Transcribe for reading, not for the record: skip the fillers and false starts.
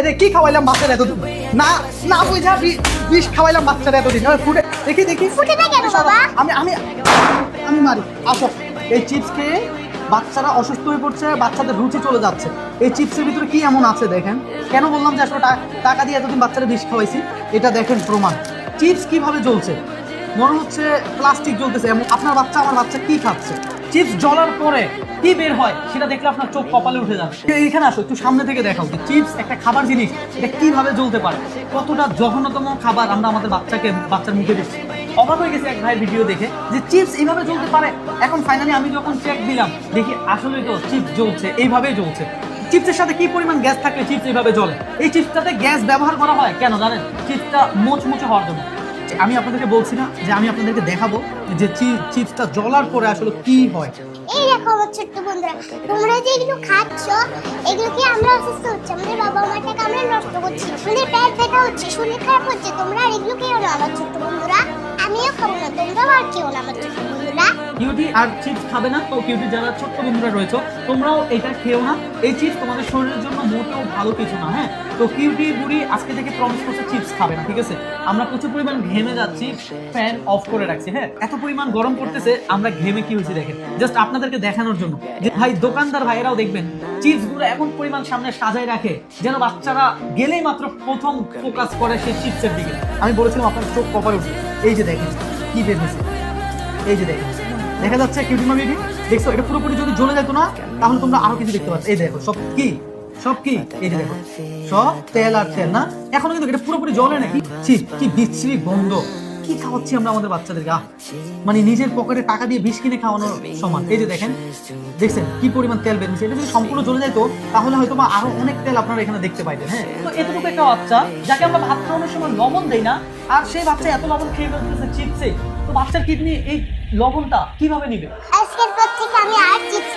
রে কি খাওয়াইলাম বাচ্চারা এতদিন? না না বুঝা বিষ খাওয়াইলাম বাচ্চারা এতদিন। ফুটে দেখি দেখি ফুটে না কেন বাবা? আমি আমি আমি মারি। আসো, এই চিপস খেয়ে বাচ্চারা অসুস্থ হয়ে পড়ছে, বাচ্চাদের রুচি চলে যাচ্ছে। এই চিপসের ভিতরে কি এমন আছে দেখেন। কেন বললাম যে আসলে টাকা দিয়ে এতদিন বাচ্চারা বিষ খাওয়াইছি? এটা দেখেন প্রমাণ। চিপস কিভাবে জ্বলছে, মনে হচ্ছে প্লাস্টিক জ্বলতেছে। এবং আপনার বাচ্চা আমার বাচ্চা কি খাচ্ছে? চিপস জ্বলার পরে কি বের হয় সেটা দেখলে আপনার চোখ কপালে উঠে যাবে। এইখানে আসো, একটু সামনে থেকে দেখাও যে চিপস একটা খাবার জিনিস, এটা কিভাবে জ্বলতে পারে। কতটা জঘন্যতম খাবার আমরা আমাদের বাচ্চার মুখে দিচ্ছি। অবাক হয়ে গেছে এক ভাইয়ের ভিডিও দেখে যে চিপস এইভাবে জ্বলতে পারে। এখন ফাইনালি আমি যখন চেক দিলাম, দেখি আসলেই তো চিপস জ্বলছে, এইভাবেই জ্বলছে। চিপসের সাথে কি পরিমাণ গ্যাস থাকলে চিপস এইভাবে জ্বলে? এই চিপসটাতে গ্যাস ব্যবহার করা হয় কেন জানেন? চিপসটা মোচমুচে হওয়ার জন্য। আমি আপনাদেরকে বলছি না যে আমি আপনাদেরকে দেখাবো যে চিপসটা জ্বলার পরে আসলে কি হয়। এই দেখো আমার ছোট্ট বন্ধুরা, তোমরা যে এগুলো খাচ্ছ, এগুলো কি আমরা অসুস্থ হচ্ছে, আমাদের বাবা মার টাকা আমরা নষ্ট করছি, আমাদের পেট ব্যথা হচ্ছে, শরীর খারাপ হচ্ছে। তোমরা আর এগুলো খেও না আমার ছোট্ট বন্ধুরা, আমিও খাবো না, তোমরাও আর খেও না আমার ছোট্ট বন্ধুরা। কিউটি আর চিপস খাবে না তো কিউটি যারা ছোট্ট বন্ধুরা রয়েছে তোমরাও এটা খেও না। এই চিপস তোমাদের শরীরের জন্য মোটেও ভালো কিছু না। হ্যাঁ, তো কিউটি বুড়ি আজকে থেকে প্রমিস করছে চিপস খাবে না, ঠিক আছে? আমরা প্রচুর পরিমাণ ঘেমে যাচ্ছি, ফ্যান অফ করে রাখছি। হ্যাঁ, এত পরিমাণ গরম করতেছে, আমরা ঘেমে কি হয়েছে দেখেন, জাস্ট আপনাদেরকে দেখানোর জন্য যে ভাই দোকানদার ভাইয়েরাও দেখবেন চিপস গুলো এমন পরিমাণ সামনে সাজায় রাখে যেন বাচ্চারা গেলেই মাত্র প্রথম ফোকাস করে সেই চিপসের দিকে। আমি বলেছিলাম আপনার চোখ কপালে উঠে। এই যে দেখেন কি বের হয়েছে, এই যে দেখেন, দেখা যাচ্ছে কিউটি মামি দেখছো? এটা পুরোপুরি যদি জ্বলে যেত না তাহলে তোমরা আরো কিছু দেখতে পাচ্ছ। এই দেখো সব কি এই যে দেখো সব তেল আর তেল না, এখনো কিন্তু এটা পুরোপুরি জ্বলে নাকি। কি বিশ্রী গন্ধ। কি খাওয়াচ্ছি আমরা আমাদের বাচ্চাদেরকে? মানে নিজের পকেটে টাকা দিয়ে বিষ কিনে খাওয়ানোর সমান। এই যে দেখেন, দেখছেন কি পরিমাণ তেল বের হচ্ছে। এটা যদি সম্পূর্ণ জ্বলে যেত তাহলে হয়তো বা আরো অনেক তেল আপনারা এখানে দেখতে পাইতেন। হ্যাঁ, তো এতটুকু একটা বাচ্চা যাকে আমরা ভাত খাওয়ানোর সময় লবণ দেই না, আর সেই বাচ্চা এত লবণ খেয়ে ফেলতেছে চিপসে, তো বাচ্চার কিডনি এই লবণটা কিভাবে নিবে? আজকের পর থেকে আমি আর চিপস